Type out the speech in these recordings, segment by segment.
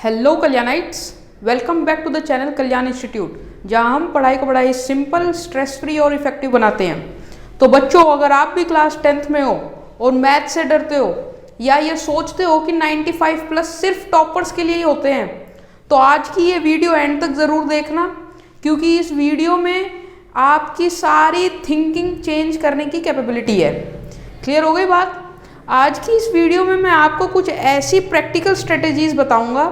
Hello Kalyanites, welcome back to the channel Kalyan institute, जहां हम पढ़ाई को बड़ा ही सिंपल, स्ट्रेस फ्री और इफेक्टिव बनाते हैं। तो बच्चों, अगर आप भी क्लास 10th में हो और मैथ से डरते हो या ये सोचते हो कि 95 प्लस सिर्फ टॉपर्स के लिए ही होते हैं, तो आज की ये वीडियो एंड तक ज़रूर देखना, क्योंकि इस वीडियो में आपकी सारी थिंकिंग चेंज करने की कैपेबिलिटी है। क्लियर हो गई बात? आज की इस वीडियो में मैं आपको कुछ ऐसी प्रैक्टिकल स्ट्रेटेजीज बताऊंगा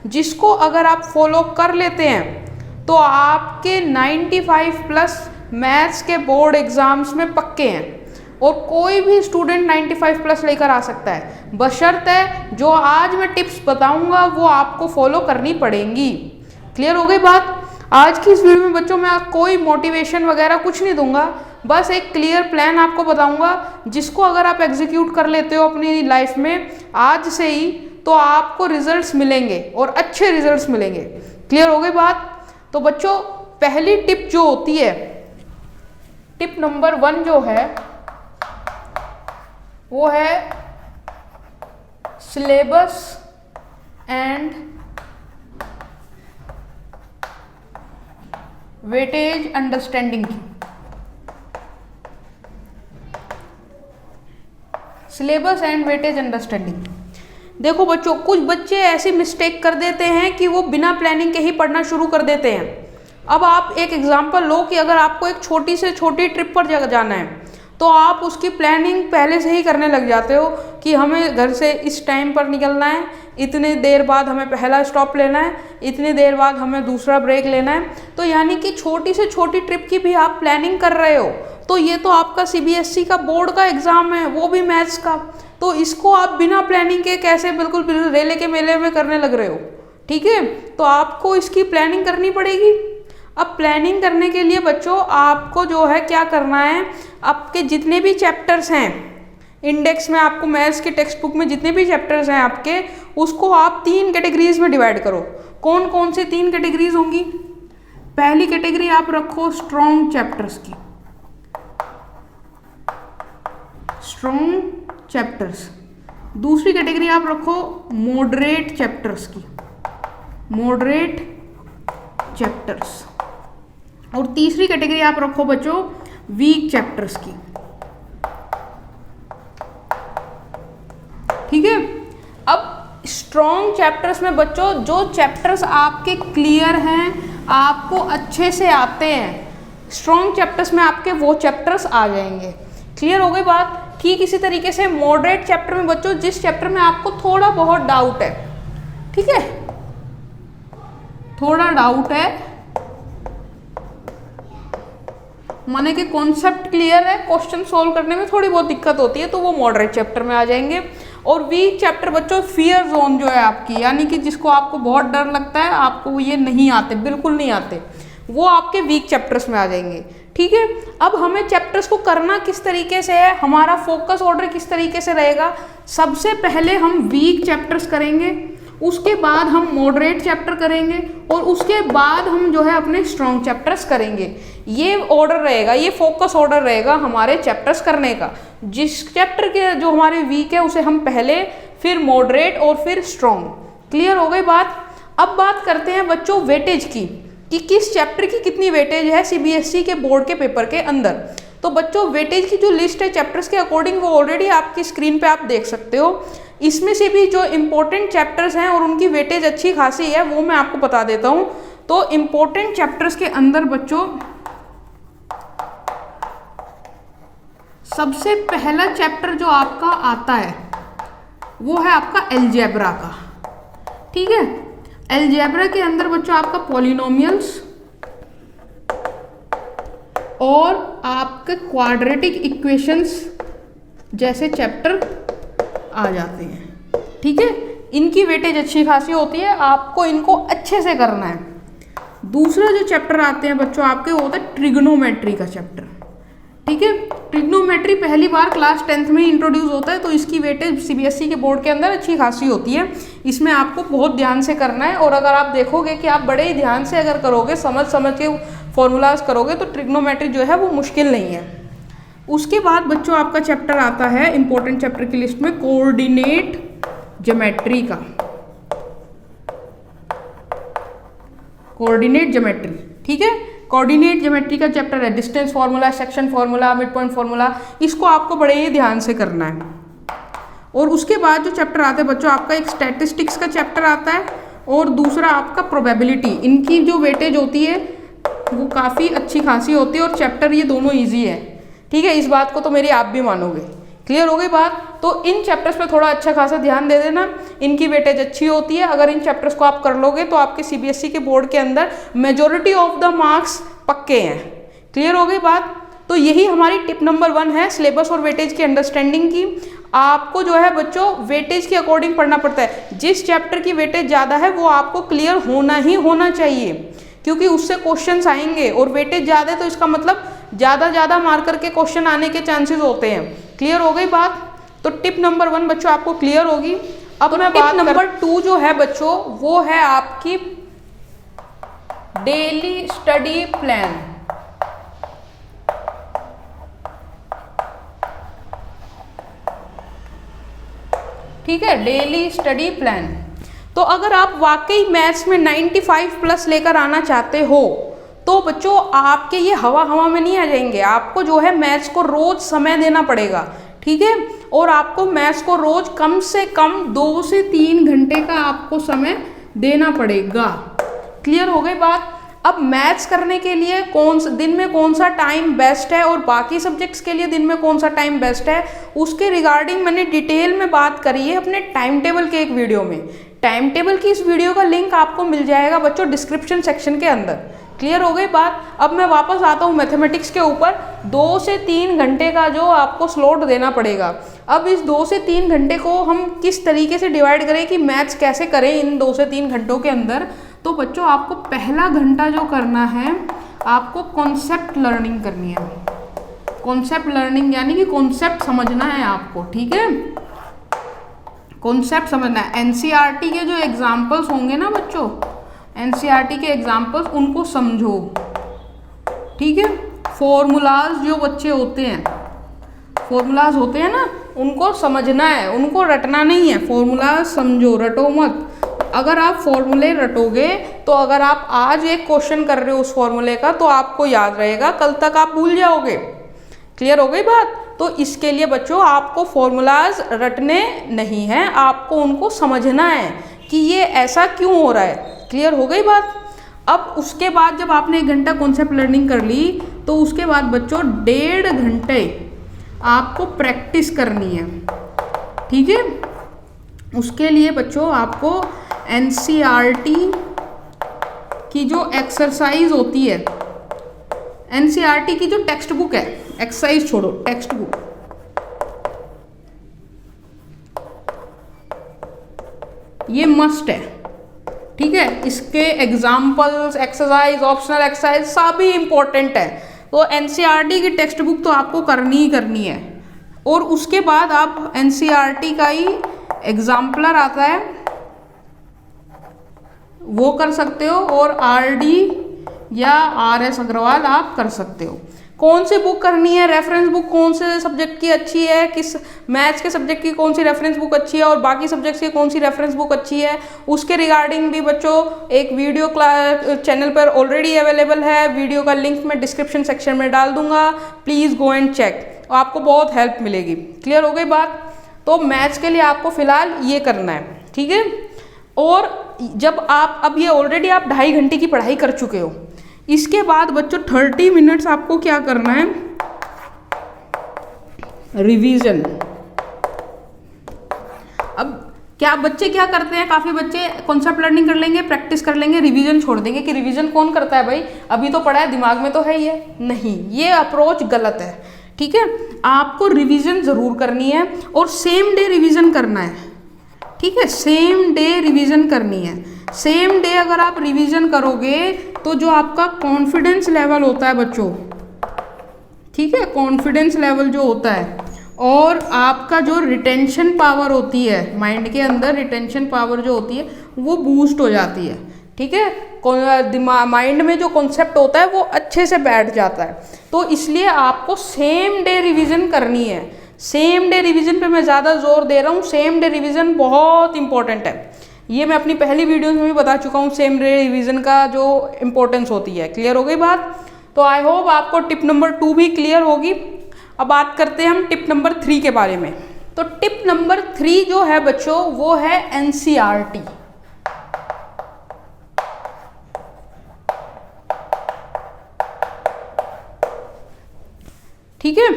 जिसको अगर आप फॉलो कर लेते हैं तो आपके 95 प्लस मैथ्स के बोर्ड एग्जाम्स में पक्के हैं और कोई भी स्टूडेंट 95 प्लस लेकर आ सकता है, बशर्ते जो आज मैं टिप्स बताऊंगा वो आपको फॉलो करनी पड़ेंगी। क्लियर हो गई बात? आज की इस वीडियो में बच्चों मैं कोई मोटिवेशन वगैरह कुछ नहीं दूंगा, बस एक क्लियर प्लान आपको बताऊंगा जिसको अगर आप एग्जीक्यूट कर लेते हो अपनी लाइफ में आज से ही, तो आपको रिजल्ट्स मिलेंगे और अच्छे रिजल्ट्स मिलेंगे। क्लियर हो गई बात? तो बच्चों, पहली टिप जो होती है, टिप नंबर 1 जो है वो है सिलेबस एंड वेटेज अंडरस्टैंडिंग की। Syllabus and weightage understanding. देखो बच्चों, कुछ बच्चे ऐसी मिस्टेक कर देते हैं कि वो बिना प्लानिंग के ही पढ़ना शुरू कर देते हैं। अब आप एक एग्जांपल लो कि अगर आपको एक छोटी से छोटी ट्रिप पर जाना है तो आप उसकी प्लानिंग पहले से ही करने लग जाते हो कि हमें घर से इस टाइम पर निकलना है, इतनी देर बाद हमें पहला स्टॉप लेना है, इतनी देर बाद हमें दूसरा ब्रेक लेना है। तो यानी कि छोटी से छोटी ट्रिप की भी आप प्लानिंग कर रहे हो। तो ये तो आपका सीबीएसई का बोर्ड का एग्ज़ाम है, वो भी मैथ्स का, तो इसको आप बिना प्लानिंग के कैसे बिल्कुल रेले के मेले में करने लग रहे हो? ठीक है, तो आपको इसकी प्लानिंग करनी पड़ेगी। अब प्लानिंग करने के लिए बच्चों आपको जो है क्या करना है, आपके जितने भी चैप्टर्स हैं इंडेक्स में, आपको मैथ्स की टेक्स्ट बुक में जितने भी चैप्टर्स हैं आपके, उसको आप 3 कैटेगरीज में डिवाइड करो। कौन कौन सी 3 कैटेगरीज होंगी? पहली कैटेगरी आप रखो स्ट्रॉन्ग चैप्टर्स की, स्ट्रॉन्ग चैप्टर्स। दूसरी कैटेगरी आप रखो मॉडरेट चैप्टर्स की, मॉडरेट चैप्टर्स। और तीसरी कैटेगरी आप रखो बच्चों वीक चैप्टर्स की। ठीक है, अब स्ट्रॉन्ग चैप्टर्स में बच्चों जो चैप्टर्स आपके क्लियर हैं, आपको अच्छे से आते हैं, स्ट्रॉन्ग चैप्टर्स में आपके वो चैप्टर्स आ जाएंगे। क्लियर हो गई बात? ठीक इसी तरीके से मॉडरेट चैप्टर में बच्चों जिस चैप्टर में आपको थोड़ा बहुत डाउट है, ठीक है, थोड़ा डाउट है, माने कि कॉन्सेप्ट क्लियर है, क्वेश्चन सोल्व करने में थोड़ी बहुत दिक्कत होती है, तो वो मॉडरेट चैप्टर में आ जाएंगे। और वीक चैप्टर बच्चों फियर जोन जो है आपकी, यानी कि जिसको आपको बहुत डर लगता है, आपको ये नहीं आते, बिल्कुल नहीं आते, वो आपके वीक चैप्टर्स में आ जाएंगे। ठीक है, अब हमें चैप्टर्स को करना किस तरीके से है, हमारा फोकस ऑर्डर किस तरीके से रहेगा? सबसे पहले हम वीक चैप्टर्स करेंगे, उसके बाद हम मॉडरेट चैप्टर करेंगे और उसके बाद हम जो है अपने स्ट्रॉन्ग चैप्टर्स करेंगे। ये ऑर्डर रहेगा, ये फोकस ऑर्डर रहेगा हमारे चैप्टर्स करने का। जिस चैप्टर के जो हमारे वीक है उसे हम पहले, फिर मॉडरेट और फिर स्ट्रॉन्ग। क्लियर हो गई बात? अब बात करते हैं बच्चों वेटेज की, कि किस चैप्टर की कितनी वेटेज है सीबीएसई के बोर्ड के पेपर के अंदर। तो बच्चों वेटेज की जो लिस्ट है चैप्टर्स के अकॉर्डिंग, वो ऑलरेडी आपकी स्क्रीन पे आप देख सकते हो। इसमें से भी जो इम्पोर्टेंट चैप्टर्स हैं और उनकी वेटेज अच्छी खासी है, वो मैं आपको बता देता हूँ। तो इम्पोर्टेंट चैप्टर्स के अंदर बच्चों सबसे पहला चैप्टर जो आपका आता है वो है आपका अलजेब्रा का। ठीक है, अलजेब्रा के अंदर बच्चों आपका पॉलिनोमियल्स और आपके क्वाड्रेटिक इक्वेशंस जैसे चैप्टर आ जाते हैं। ठीक है, इनकी वेटेज अच्छी खासी होती है, आपको इनको अच्छे से करना है। दूसरा जो चैप्टर आते हैं बच्चों आपके, वो होता है ट्रिग्नोमेट्री का चैप्टर। ठीक है, ट्रिग्नोमेट्री पहली बार क्लास 10th में इंट्रोड्यूस होता है, तो इसकी वेटेज सीबीएसई के बोर्ड के अंदर अच्छी खासी होती है। इसमें आपको बहुत ध्यान से करना है, और अगर आप देखोगे कि आप बड़े ही ध्यान से अगर करोगे, समझ समझ के फॉर्मूलाज करोगे, तो ट्रिग्नोमेट्री जो है वो मुश्किल नहीं है। उसके बाद बच्चों आपका चैप्टर आता है इंपॉर्टेंट चैप्टर की लिस्ट में कोऑर्डिनेट ज्योमेट्री का। कोऑर्डिनेट ज्योमेट्री, ठीक है। कोऑर्डिनेट ज्योमेट्री का चैप्टर है, distance formula, section formula, mid point formula, इसको आपको बड़े ही ध्यान से करना है। और उसके बाद जो चैप्टर आते हैं बच्चों, आपका एक स्टैटिस्टिक्स का चैप्टर आता है और दूसरा आपका प्रोबेबिलिटी। इनकी जो वेटेज होती है वो काफ़ी अच्छी खासी होती है और चैप्टर ये दोनों ईजी है, ठीक है। इस बात को तो मेरी आप भी मानोगे। क्लियर हो गई बात? तो इन चैप्टर्स पे थोड़ा अच्छा खासा ध्यान दे देना, इनकी वेटेज अच्छी होती है। अगर इन चैप्टर्स को आप कर लोगे तो आपके सीबीएसई के बोर्ड के अंदर मेजॉरिटी ऑफ द मार्क्स पक्के हैं। क्लियर हो गई बात? तो यही हमारी टिप नंबर 1 है, सिलेबस और वेटेज की अंडरस्टैंडिंग की। आपको जो है बच्चों वेटेज के अकॉर्डिंग पढ़ना पड़ता है। जिस चैप्टर की वेटेज ज़्यादा है वो आपको क्लियर होना ही होना चाहिए, क्योंकि उससे क्वेश्चंस आएंगे और वेटेज ज़्यादा है तो इसका मतलब ज़्यादा मार्कर के क्वेश्चन आने के चांसेस होते हैं। क्लियर हो गई बात? तो टिप नंबर 1 बच्चों आपको क्लियर होगी। अब मैं टिप नंबर 2 जो है बच्चों वो है आपकी डेली स्टडी प्लान। ठीक है, डेली स्टडी प्लान। तो अगर आप वाकई मैथ्स में 95 प्लस लेकर आना चाहते हो तो बच्चों आपके ये हवा में नहीं आ जाएंगे। आपको जो है मैथ्स को रोज समय देना पड़ेगा, ठीक है। और आपको मैथ्स को रोज कम से कम 2 से 3 घंटे का आपको समय देना पड़ेगा। क्लियर हो गई बात? अब मैथ्स करने के लिए दिन में कौन सा टाइम बेस्ट है और बाकी सब्जेक्ट्स के लिए दिन में कौन सा टाइम बेस्ट है, उसके रिगार्डिंग मैंने डिटेल में बात करी है अपने टाइम टेबल के एक वीडियो में। टाइम टेबल की इस वीडियो का लिंक आपको मिल जाएगा बच्चों डिस्क्रिप्शन सेक्शन के अंदर। क्लियर हो गई बात? अब मैं वापस आता हूँ मैथमेटिक्स के ऊपर। 2 से 3 घंटे का जो आपको स्लॉट देना पड़ेगा। अब इस 2 से 3 घंटे को हम किस तरीके से डिवाइड करें कि मैथ्स कैसे करें इन 2 से 3 घंटों के अंदर। तो बच्चों आपको पहला घंटा जो करना है, आपको कॉन्सेप्ट लर्निंग करनी है। कॉन्सेप्ट लर्निंग यानी कि कॉन्सेप्ट समझना है आपको, ठीक है। कॉन्सेप्ट समझना है। एनसीईआरटी के जो एग्जाम्पल्स होंगे ना बच्चों, एनसीईआरटी के एग्जाम्पल्स उनको समझो, ठीक है। फॉर्मूलाज जो बच्चे होते हैं, फॉर्मूलाज होते हैं ना, उनको समझना है, उनको रटना नहीं है। फॉर्मूलाज समझो, रटो मत। अगर आप फॉर्मूले रटोगे तो अगर आप आज एक क्वेश्चन कर रहे हो उस फॉर्मूले का तो आपको याद रहेगा, कल तक आप भूल जाओगे। क्लियर हो गई बात? तो इसके लिए बच्चों आपको फॉर्मूलाज रटने नहीं हैं, आपको उनको समझना है कि ये ऐसा क्यों हो रहा है। क्लियर हो गई बात? अब उसके बाद जब आपने 1 घंटा कॉन्सेप्ट लर्निंग कर ली तो उसके बाद बच्चों 1.5 घंटे आपको प्रैक्टिस करनी है, ठीक है। उसके लिए बच्चों आपको एनसीईआरटी की जो एक्सरसाइज होती है, एनसीईआरटी की जो टेक्स्ट बुक है, एक्सरसाइज छोड़ो, टेक्स्ट बुक, ये मस्ट है, ठीक है। इसके एग्जाम्पल्स, एक्सरसाइज, ऑप्शनल एक्सरसाइज सभी इंपॉर्टेंट है। तो एनसीईआरटी की टेक्स्ट बुक तो आपको करनी ही करनी है। और उसके बाद आप एनसीईआरटी का ही एग्जाम्पलर आता है वो कर सकते हो, और आरडी या आरएस अग्रवाल आप कर सकते हो। कौन सी बुक करनी है, रेफरेंस बुक कौन से सब्जेक्ट की अच्छी है, किस मैथ्स के सब्जेक्ट की कौन सी रेफरेंस बुक अच्छी है और बाकी सब्जेक्ट्स की कौन सी रेफरेंस बुक अच्छी है, उसके रिगार्डिंग भी बच्चों एक वीडियो चैनल पर ऑलरेडी अवेलेबल है। वीडियो का लिंक मैं डिस्क्रिप्शन सेक्शन में डाल दूंगा, प्लीज़ गो एंड चेक, आपको बहुत हेल्प मिलेगी। क्लियर हो गई बात? तो मैथ्स के लिए आपको फिलहाल ये करना है, ठीक है। और जब आप अब ये ऑलरेडी आप 2.5 घंटे की पढ़ाई कर चुके हो, इसके बाद बच्चों 30 मिनट्स आपको क्या करना है, रिवीजन। अब क्या बच्चे क्या करते हैं, काफ़ी बच्चे कॉन्सेप्ट लर्निंग कर लेंगे, प्रैक्टिस कर लेंगे, रिवीजन छोड़ देंगे कि रिवीजन कौन करता है भाई, अभी तो पढ़ा है, दिमाग में तो है ही है। नहीं, ये अप्रोच गलत है, ठीक है। आपको रिवीजन ज़रूर करनी है और सेम डे रिवीजन करना है, ठीक है। सेम डे रिवीजन करनी है। सेम डे अगर आप रिवीजन करोगे तो जो आपका कॉन्फिडेंस लेवल होता है बच्चों, ठीक है, कॉन्फिडेंस लेवल जो होता है और आपका जो रिटेंशन पावर होती है, माइंड के अंदर रिटेंशन पावर जो होती है वो बूस्ट हो जाती है, ठीक है। माइंड में जो कॉन्सेप्ट होता है वो अच्छे से बैठ जाता है। तो इसलिए आपको सेम डे रिवीजन करनी है। सेम डे रिवीजन पे मैं ज़्यादा जोर दे रहा हूँ, सेम डे रिवीजन बहुत इंपॉर्टेंट है। ये मैं अपनी पहली वीडियो में भी बता चुका हूँ, सेम डे रिवीजन का जो इम्पोर्टेंस होती है। क्लियर हो गई बात? तो आई होप आपको टिप नंबर 2 भी क्लियर होगी। अब बात करते हैं हम टिप नंबर 3 के बारे में। तो टिप नंबर 3 जो है बच्चों वो है एनसीईआरटी। ठीक है,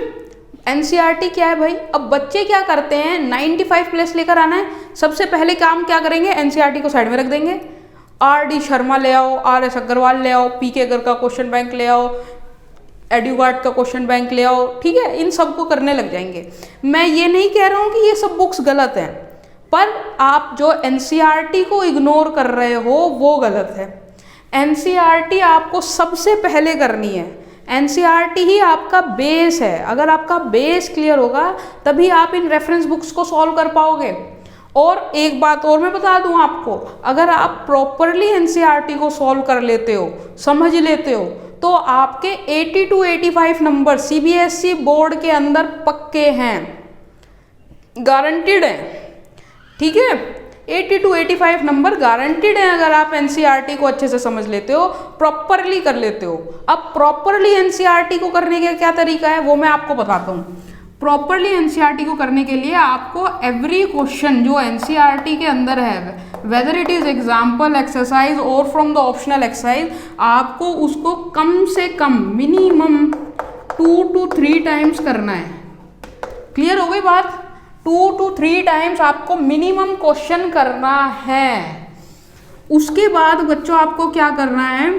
एनसीईआरटी क्या है भाई? अब बच्चे क्या करते हैं, 95 प्लस लेकर आना है, सबसे पहले काम क्या करेंगे, एनसीईआरटी को साइड में रख देंगे। आर.डी. शर्मा ले आओ, आर.एस. अग्रवाल ले आओ, पी.के. गर्ग का क्वेश्चन बैंक ले आओ, एडुगार्ड का क्वेश्चन बैंक ले आओ। ठीक है, इन सबको करने लग जाएंगे। मैं ये नहीं कह रहा हूँ कि ये सब बुक्स गलत हैं, पर आप जो एनसीईआरटी को इग्नोर कर रहे हो वो गलत है। एनसीईआरटी आपको सबसे पहले करनी है। एनसीईआरटी ही आपका बेस है। अगर आपका बेस क्लियर होगा तभी आप इन रेफरेंस बुक्स को सॉल्व कर पाओगे। और एक बात और मैं बता दूं आपको, अगर आप प्रॉपरली एनसीईआरटी को सॉल्व कर लेते हो, समझ लेते हो, तो आपके 80 to 85 नंबर सीबीएसई बोर्ड के अंदर पक्के हैं, गारंटीड हैं। ठीक है, 80 to 85 नंबर गारंटीड हैं अगर आप एनसीईआरटी को अच्छे से समझ लेते हो, प्रॉपरली कर लेते हो। अब प्रॉपरली एनसीईआरटी को करने का क्या तरीका है वो मैं आपको बताता हूँ। प्रॉपरली एनसीईआरटी को करने के लिए आपको एवरी क्वेश्चन जो एनसीईआरटी के अंदर है, whether it is example, exercise और फ्रॉम द ऑप्शनल एक्सरसाइज, आपको उसको कम से कम मिनिमम 2 to 3 टाइम्स करना है। क्लियर हो गई बात? 2 to 3 टाइम्स आपको मिनिमम क्वेश्चन करना है। उसके बाद बच्चों आपको क्या करना है,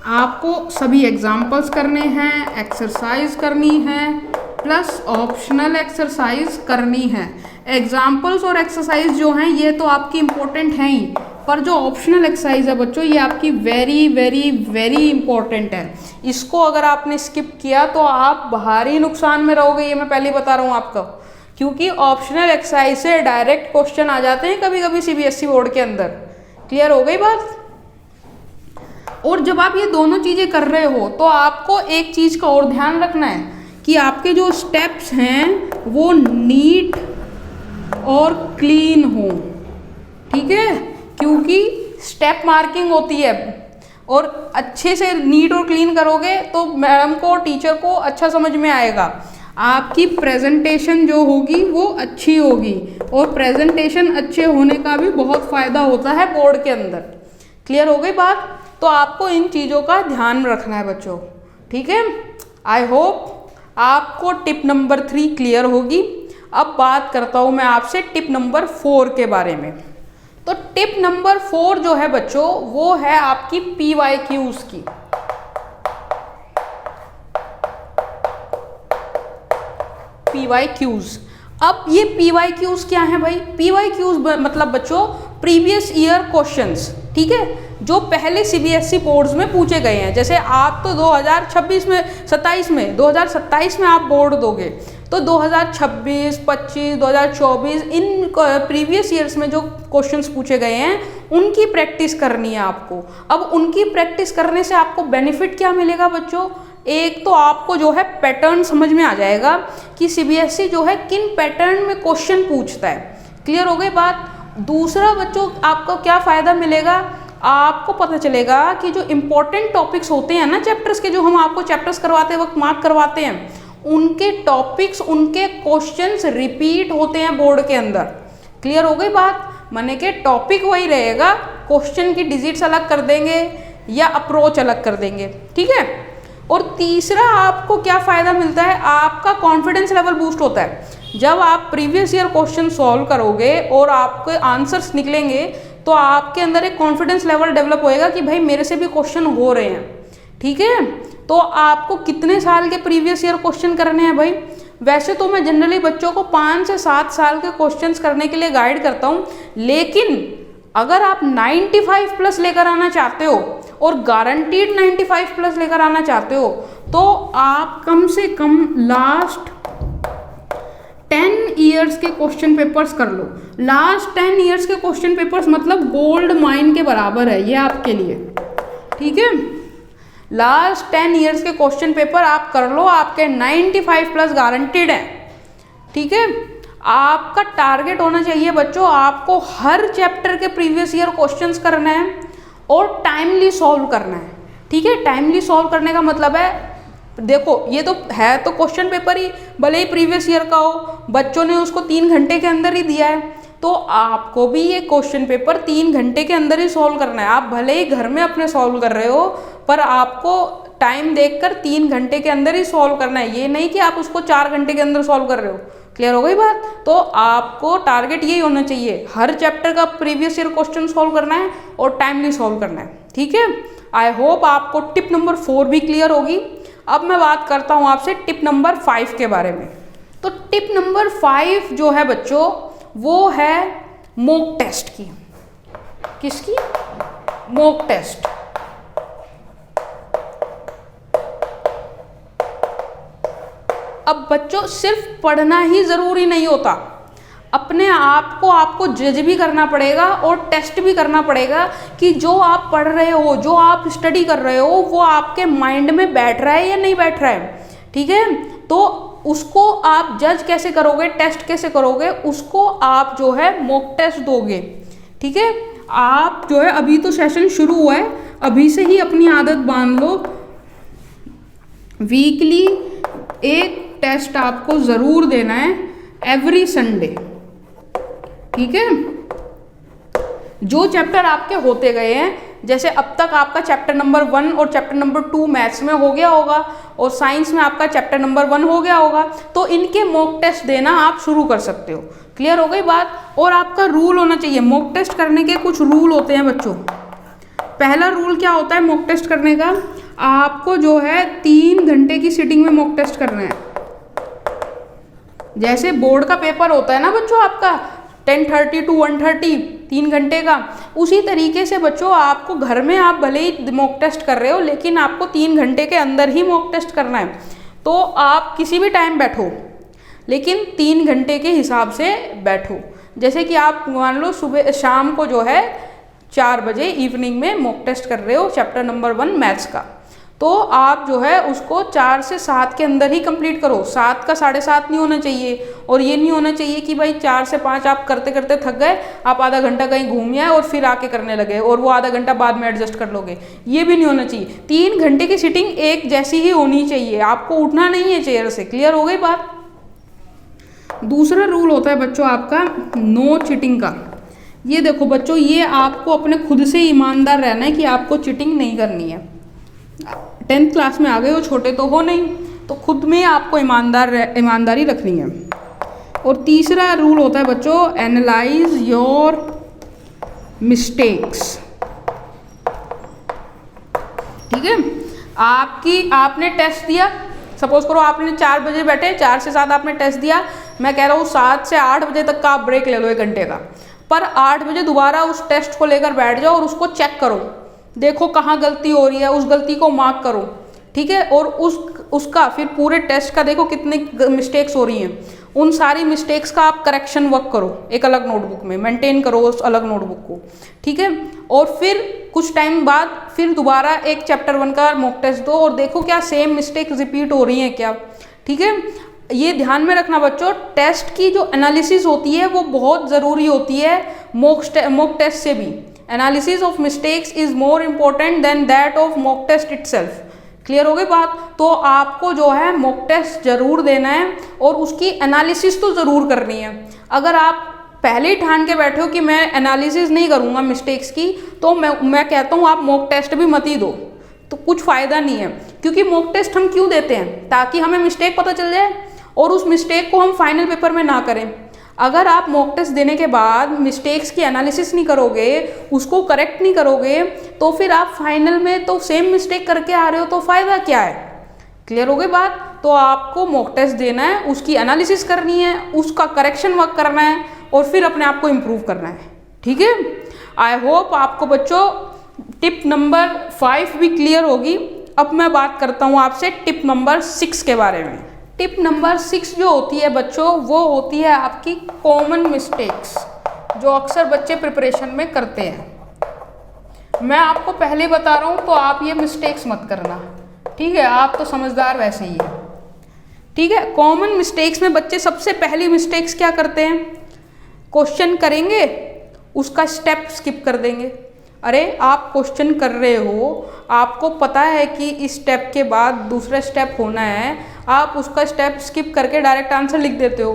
आपको सभी एग्जाम्पल्स करने हैं, एक्सरसाइज करनी है, प्लस ऑप्शनल एक्सरसाइज करनी है। एग्जाम्पल्स और एक्सरसाइज जो हैं ये तो आपकी इंपॉर्टेंट हैं ही, पर जो ऑप्शनल एक्सरसाइज है बच्चों ये आपकी वेरी वेरी वेरी इंपॉर्टेंट है। इसको अगर आपने स्किप किया तो आप भारी नुकसान में रहोगे, ये मैं पहले ही बता रहा हूँ आपको, क्योंकि ऑप्शनल एक्सरसाइज से डायरेक्ट क्वेश्चन आ जाते हैं कभी कभी सीबीएसई बोर्ड के अंदर। क्लियर हो गई बात? और जब आप ये दोनों चीज़ें कर रहे हो तो आपको एक चीज़ का और ध्यान रखना है कि आपके जो स्टेप्स हैं वो नीट और क्लीन हो। ठीक है, क्योंकि स्टेप मार्किंग होती है और अच्छे से नीट और क्लीन करोगे तो मैडम को, टीचर को अच्छा समझ में आएगा। आपकी प्रेजेंटेशन जो होगी वो अच्छी होगी, और प्रेजेंटेशन अच्छे होने का भी बहुत फ़ायदा होता है बोर्ड के अंदर। क्लियर हो गई बात? तो आपको इन चीज़ों का ध्यान रखना है बच्चों। ठीक है, आई होप आपको टिप नंबर 3 क्लियर होगी। अब बात करता हूँ मैं आपसे टिप नंबर 4 के बारे में। तो टिप नंबर 4 जो है बच्चों वो है आपकी PYQs की। PYQs। अब ये PYQs क्या है भाई? PYQs मतलब बच्चों प्रीवियस ईयर क्वेश्चंस। ठीक है, जो पहले सीबीएसई बोर्ड्स में पूछे गए हैं। जैसे आप तो 2026 में 2027 में आप बोर्ड दोगे तो 2026, 25, 2024 इन प्रीवियस ईयर्स में जो क्वेश्चंस पूछे गए हैं उनकी प्रैक्टिस करनी है आपको। अब उनकी प्रैक्टिस करने से आपको बेनिफिट क्या मिलेगा बच्चों? एक तो आपको जो है पैटर्न समझ में आ जाएगा कि सीबीएसई जो है किन पैटर्न में क्वेश्चन पूछता है। क्लियर हो गई बात? दूसरा बच्चों आपको क्या फ़ायदा मिलेगा, आपको पता चलेगा कि जो इम्पोर्टेंट टॉपिक्स होते हैं ना चैप्टर्स के, जो हम आपको चैप्टर्स करवाते वक्त मार्क करवाते हैं, उनके टॉपिक्स, उनके क्वेश्चंस रिपीट होते हैं बोर्ड के अंदर। क्लियर हो गई बात? माने के टॉपिक वही रहेगा, क्वेश्चन की डिजिट्स अलग कर देंगे या अप्रोच अलग कर देंगे। ठीक है, और तीसरा आपको क्या फ़ायदा मिलता है, आपका कॉन्फिडेंस लेवल बूस्ट होता है। जब आप प्रीवियस ईयर क्वेश्चन सॉल्व करोगे और आपके आंसर्स निकलेंगे तो आपके अंदर एक कॉन्फिडेंस लेवल डेवलप होएगा कि भाई मेरे से भी क्वेश्चन हो रहे हैं। ठीक है, तो आपको कितने साल के प्रीवियस ईयर क्वेश्चन करने हैं भाई? वैसे तो मैं जनरली बच्चों को 5 से 7 साल के क्वेश्चंस करने के लिए गाइड करता हूँ, लेकिन अगर आप 95 प्लस लेकर आना चाहते हो और गारंटीड 95 प्लस लेकर आना चाहते हो तो आप कम से कम लास्ट 10 ईयर्स के क्वेश्चन पेपर्स कर लो। लास्ट 10 ईयर्स के क्वेश्चन पेपर्स मतलब गोल्ड माइन के बराबर है ये आपके लिए। ठीक है, लास्ट 10 ईयर्स के क्वेश्चन पेपर आप कर लो, आपके 95 प्लस गारंटीड है। ठीक है, आपका टारगेट होना चाहिए बच्चों, आपको हर चैप्टर के प्रीवियस ईयर क्वेश्चंस करना है और टाइमली सॉल्व करना है। ठीक है, टाइमली सॉल्व करने का मतलब है, देखो ये तो है तो क्वेश्चन पेपर ही, भले ही प्रीवियस ईयर का हो, बच्चों ने उसको 3 घंटे के अंदर ही दिया है, तो आपको भी ये क्वेश्चन पेपर 3 घंटे के अंदर ही सॉल्व करना है। आप भले ही घर में अपने सॉल्व कर रहे हो, पर आपको टाइम देखकर 3 घंटे के अंदर ही सॉल्व करना है, ये नहीं कि आप उसको 4 घंटे के अंदर सॉल्व कर रहे हो। क्लियर हो गई बात? तो आपको टारगेट यही होना चाहिए, हर चैप्टर का प्रीवियस ईयर क्वेश्चन सॉल्व करना है और टाइमली सॉल्व करना है। ठीक है, आई होप आपको टिप नंबर 4 भी क्लियर होगी। अब मैं बात करता हूँ आपसे टिप नंबर 5 के बारे में। तो टिप नंबर 5 जो है बच्चों, वो है मॉक टेस्ट की। किसकी? Mock test. अब बच्चों सिर्फ पढ़ना ही जरूरी नहीं होता, अपने आप को आपको जज भी करना पड़ेगा और टेस्ट भी करना पड़ेगा कि जो आप पढ़ रहे हो, जो आप स्टडी कर रहे हो, वो आपके माइंड में बैठ रहा है या नहीं बैठ रहा है। ठीक है, तो उसको आप जज कैसे करोगे, टेस्ट कैसे करोगे, उसको आप जो है मॉक टेस्ट दोगे। ठीक है, आप जो है अभी तो सेशन शुरू हुआ है, अभी से ही अपनी आदत बांध लो, वीकली एक टेस्ट आपको ज़रूर देना है, एवरी संडे। ठीक है, जो चैप्टर आपके होते गए हैं, जैसे अब तक आपका चैप्टर नंबर 1 और चैप्टर नंबर 2 मैथ्स में हो गया होगा और साइंस में आपका चैप्टर नंबर 1 हो गया होगा, तो इनके मॉक टेस्ट देना आप शुरू कर सकते हो। क्लियर हो गई बात? और आपका रूल होना चाहिए, मॉक टेस्ट करने के कुछ रूल होते हैं बच्चों। पहला रूल क्या होता है मॉक टेस्ट करने का? आपको जो है 3 घंटे की सिटिंग में मॉक टेस्ट करना है। जैसे बोर्ड का पेपर होता है ना बच्चों आपका 10:30 to 1:30, 3 घंटे का, उसी तरीके से बच्चों आपको घर में आप भले ही मॉक टेस्ट कर रहे हो, लेकिन आपको 3 घंटे के अंदर ही मॉक टेस्ट करना है। तो आप किसी भी टाइम बैठो, लेकिन 3 घंटे के हिसाब से बैठो। जैसे कि आप मान लो सुबह शाम को जो है 4 बजे इवनिंग में मॉक टेस्ट कर रहे हो चैप्टर नंबर 1 मैथ्स का, तो आप जो है उसको 4 से 7 के अंदर ही कंप्लीट करो। 7 का 7:30 नहीं होना चाहिए, और ये नहीं होना चाहिए कि भाई 4 से 5 आप करते करते थक गए, आप आधा घंटा कहीं घूम आए और फिर आके करने लगे और वो आधा घंटा बाद में एडजस्ट कर लोगे, ये भी नहीं होना चाहिए। 3 घंटे की सिटिंग एक जैसी ही होनी चाहिए, आपको उठना नहीं है चेयर से। क्लियर हो गई बात? दूसरा रूल होता है बच्चों आपका नो चीटिंग का। ये देखो बच्चों, ये आपको अपने खुद से ईमानदार रहना है कि आपको चीटिंग नहीं करनी है। 10th क्लास में आ गए हो, छोटे तो हो नहीं, तो खुद में आपको ईमानदारी रखनी है। और तीसरा रूल होता है बच्चों एनालाइज योर मिस्टेक्स। ठीक है, आपने टेस्ट दिया, सपोज करो आपने 4 बजे बैठे, 4 से 7 आपने टेस्ट दिया, मैं कह रहा हूँ 7 से 8 बजे तक का आप ब्रेक ले लो 1 घंटे का, पर 8 बजे दोबारा उस टेस्ट को लेकर बैठ जाओ और उसको चेक करो, देखो कहाँ गलती हो रही है, उस गलती को मार्क करो। ठीक है, और उसका फिर पूरे टेस्ट का देखो कितने मिस्टेक्स हो रही हैं, उन सारी मिस्टेक्स का आप करेक्शन वर्क करो एक अलग नोटबुक में, मेंटेन करो उस अलग नोटबुक को। ठीक है, और फिर कुछ टाइम बाद फिर दोबारा एक चैप्टर 1 का मॉक टेस्ट दो और देखो क्या सेम मिस्टेक रिपीट हो रही हैं क्या। ठीक है, ये ध्यान में रखना बच्चों, टेस्ट की जो एनालिसिस होती है वो बहुत ज़रूरी होती है मॉक टेस्ट से भी। Analysis of mistakes is more important than that of mock test itself. Clear हो गई बात? तो आपको जो है मॉक टेस्ट जरूर देना है और उसकी एनालिसिस तो ज़रूर करनी है। अगर आप पहले ही ठान के बैठे हो कि मैं एनालिसिस नहीं करूँगा मिस्टेक्स की, तो मैं कहता हूँ आप मॉक टेस्ट भी मत ही दो, तो कुछ फ़ायदा नहीं है। क्योंकि मॉक टेस्ट हम क्यों देते हैं? ताकि हमें मिस्टेक पता चल जाए और उस मिस्टेक को हम फाइनल पेपर में ना करें। अगर आप मॉक टेस्ट देने के बाद मिस्टेक्स की एनालिसिस नहीं करोगे, उसको करेक्ट नहीं करोगे, तो फिर आप फाइनल में तो सेम मिस्टेक करके आ रहे हो, तो फ़ायदा क्या है। क्लियर हो गई बात? तो आपको मॉक टेस्ट देना है, उसकी एनालिसिस करनी है, उसका करेक्शन वर्क करना है और फिर अपने आप को इम्प्रूव करना है। ठीक है, आई होप आपको बच्चों टिप नंबर 5 भी क्लियर होगी। अब मैं बात करता हूँ आपसे टिप नंबर 6 के बारे में। टिप नंबर 6 जो होती है बच्चों, वो होती है आपकी कॉमन मिस्टेक्स जो अक्सर बच्चे प्रिपरेशन में करते हैं। मैं आपको पहले बता रहा हूँ, तो आप ये मिस्टेक्स मत करना। ठीक है, आप तो समझदार वैसे ही है। ठीक है। कॉमन मिस्टेक्स में बच्चे सबसे पहली मिस्टेक्स क्या करते हैं, क्वेश्चन करेंगे उसका स्टेप स्किप कर देंगे। अरे आप क्वेश्चन कर रहे हो, आपको पता है कि इस स्टेप के बाद दूसरा स्टेप होना है, आप उसका स्टेप स्किप करके डायरेक्ट आंसर लिख देते हो।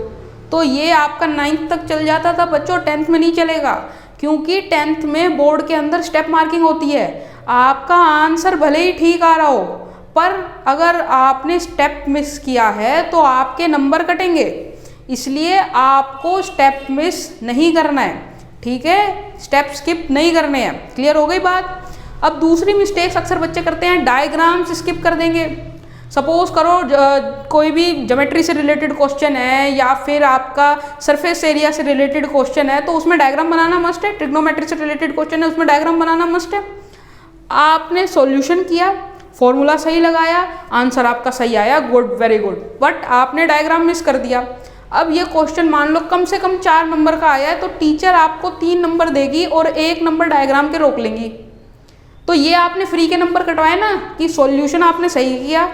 तो ये आपका 9th तक चल जाता था बच्चों, 10th में नहीं चलेगा, क्योंकि 10th में बोर्ड के अंदर स्टेप मार्किंग होती है। आपका आंसर भले ही ठीक आ रहा हो, पर अगर आपने स्टेप मिस किया है तो आपके नंबर कटेंगे। इसलिए आपको स्टेप मिस नहीं करना है, ठीक है, स्टेप स्किप नहीं करने हैं। क्लियर हो गई बात। अब दूसरी मिस्टेक्स अक्सर बच्चे करते हैं, डायग्राम्स स्किप कर देंगे। सपोज करो कोई भी ज्योमेट्री से रिलेटेड क्वेश्चन है या फिर आपका सरफेस एरिया से रिलेटेड क्वेश्चन है, तो उसमें डायग्राम बनाना मस्ट है। ट्रिग्नोमेट्री से रिलेटेड क्वेश्चन है, उसमें डायग्राम बनाना मस्ट है। आपने सॉल्यूशन किया, फॉर्मूला सही लगाया, आंसर आपका सही आया, गुड, वेरी गुड, बट आपने डायग्राम मिस कर दिया। अब ये क्वेश्चन मान लो कम से कम 4 नंबर का आया है, तो टीचर आपको 3 नंबर देगी और 1 नंबर डायग्राम के रोक लेंगी। तो ये आपने फ्री के नंबर कटवाए ना, कि सॉल्यूशन आपने सही किया,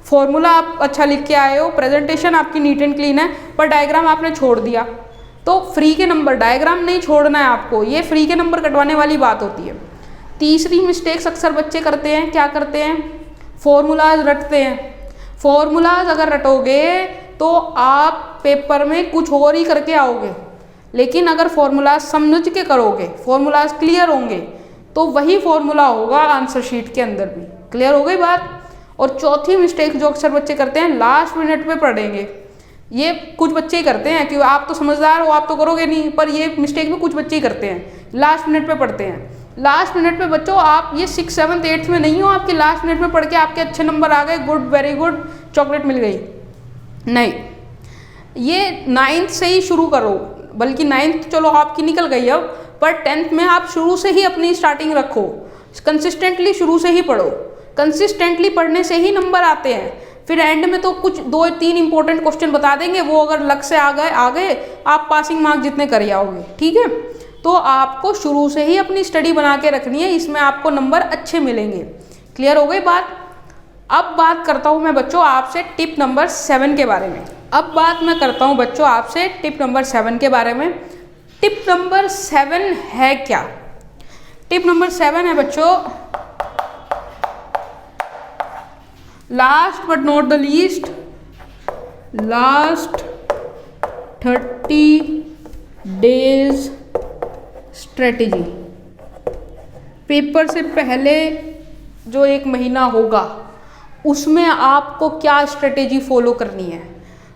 फॉर्मूला आप अच्छा लिख के आए हो, प्रेजेंटेशन आपकी नीट एंड क्लीन है, पर डायग्राम आपने छोड़ दिया, तो फ्री के नंबर, डायग्राम नहीं छोड़ना है आपको, ये फ्री के नंबर कटवाने वाली बात होती है। तीसरी मिस्टेक्स अक्सर बच्चे करते हैं, क्या करते हैं, फॉर्मूलाज रटते हैं। फॉर्मूलाज अगर रटोगे तो आप पेपर में कुछ और ही करके आओगे, लेकिन अगर फॉर्मूलाज समझ के करोगे, फॉर्मूलाज क्लियर होंगे, तो वही फॉर्मूला होगा आंसर शीट के अंदर भी। क्लियर हो गई बात। और चौथी मिस्टेक जो अक्सर बच्चे करते हैं, लास्ट मिनट पे पढ़ेंगे। ये कुछ बच्चे ही करते हैं, कि आप तो समझदार हो, आप तो करोगे नहीं, पर ये मिस्टेक भी कुछ बच्चे ही करते हैं, लास्ट मिनट पे पढ़ते हैं। लास्ट मिनट पे बच्चों आप ये 6th 7th 8th में नहीं हो आपके लास्ट मिनट में पढ़ के आपके अच्छे नंबर आ गए, गुड, वेरी गुड, चॉकलेट मिल गई, नहीं, ये 9th से ही शुरू करो। बल्कि 9th चलो आपकी निकल गई अब, पर 10th में आप शुरू से ही अपनी स्टार्टिंग रखो, कंसिस्टेंटली शुरू से ही पढ़ो। कंसिस्टेंटली पढ़ने से ही नंबर आते हैं। फिर एंड में तो कुछ 2-3 इंपॉर्टेंट क्वेश्चन बता देंगे, वो अगर लक से आ गए आप पासिंग मार्क जितने कर आओगे, ठीक है। तो आपको शुरू से ही अपनी स्टडी बना के रखनी है, इसमें आपको नंबर अच्छे मिलेंगे। क्लियर हो गई बात। अब बात करता हूँ मैं बच्चों आपसे टिप नंबर 7 के बारे में। अब बात मैं करता हूँ बच्चों आपसे टिप नंबर 7 के बारे में। टिप नंबर 7 है क्या? टिप नंबर 7 है बच्चों, last but not the least, last 30 days strategy. Paper से पहले जो 1 महीना होगा उसमें आपको क्या स्ट्रेटेजी फॉलो करनी है,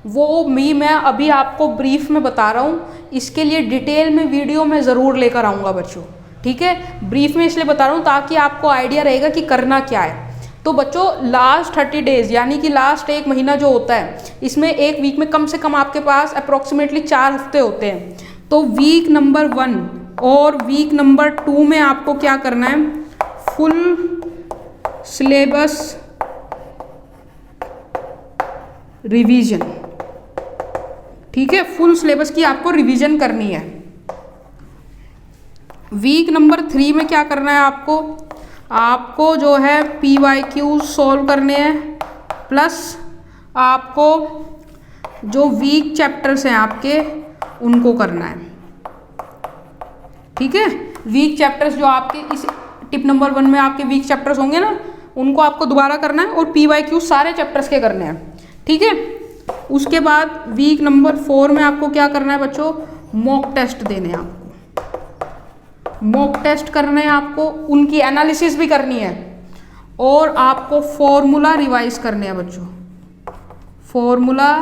वो मैं अभी आपको ब्रीफ में बता रहा हूँ। इसके लिए डिटेल में वीडियो में ज़रूर लेकर आऊँगा बच्चों, ठीक है। ब्रीफ में इसलिए बता रहा हूँ ताकि आपको आइडिया रहेगा कि करना क्या है। तो बच्चों लास्ट 30 डेज यानी कि लास्ट 1 महीना जो होता है, इसमें एक वीक में कम से कम आपके पास अप्रोक्सीमेटली 4 हफ्ते होते हैं। तो वीक नंबर 1 और वीक नंबर 2 में आपको क्या करना है, फुल सिलेबस रिवीजन, ठीक है, फुल सिलेबस की आपको रिवीजन करनी है। वीक नंबर 3 में क्या करना है आपको जो है PYQ सॉल्व करने हैं, प्लस आपको जो वीक चैप्टर्स हैं आपके उनको करना है, ठीक है। वीक चैप्टर्स जो आपके इस टिप नंबर 1 में आपके वीक चैप्टर्स होंगे ना, उनको आपको दोबारा करना है और PYQ सारे चैप्टर्स के करने हैं, ठीक है। उसके बाद वीक नंबर 4 में आपको क्या करना है बच्चों, मॉक टेस्ट देने हैं आपको, मॉक टेस्ट करने हैं आपको, उनकी एनालिसिस भी करनी है और आपको फॉर्मूला रिवाइज करने हैं बच्चों, फॉर्मूला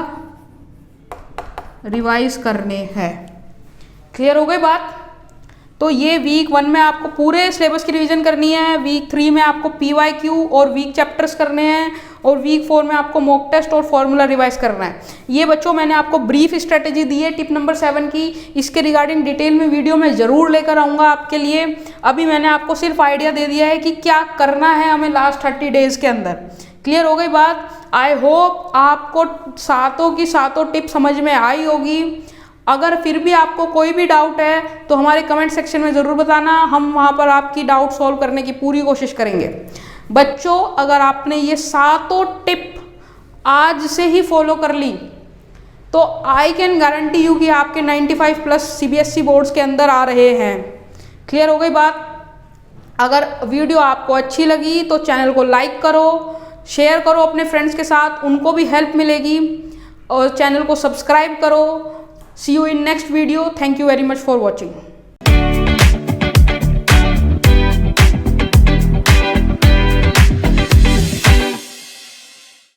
रिवाइज करने हैं। क्लियर हो गई बात। तो ये वीक 1 में आपको पूरे सिलेबस की रिवीजन करनी है, वीक 3 में आपको PYQ और वीक चैप्टर्स करने हैं, और वीक 4 में आपको मॉक टेस्ट और फॉर्मूला रिवाइज करना है। ये बच्चों मैंने आपको ब्रीफ स्ट्रेटेजी दी है टिप नंबर 7 की। इसके रिगार्डिंग डिटेल में वीडियो में ज़रूर लेकर आऊँगा आपके लिए। अभी मैंने आपको सिर्फ आइडिया दे दिया है कि क्या करना है हमें लास्ट 30 डेज़ के अंदर। क्लियर हो गई बात। आई होप आपको सातों की सातों टिप समझ में आई होगी। अगर फिर भी आपको कोई भी डाउट है तो हमारे कमेंट सेक्शन में ज़रूर बताना, हम वहाँ पर आपकी डाउट सॉल्व करने की पूरी कोशिश करेंगे। बच्चों अगर आपने ये सातों टिप आज से ही फॉलो कर ली तो आई कैन गारंटी यू कि आपके 95 प्लस CBSE बोर्ड्स के अंदर आ रहे हैं। क्लियर हो गई बात। अगर वीडियो आपको अच्छी लगी तो चैनल को लाइक करो, शेयर करो अपने फ्रेंड्स के साथ, उनको भी हेल्प मिलेगी, और चैनल को सब्सक्राइब करो। See you in next video. Thank you very much for watching.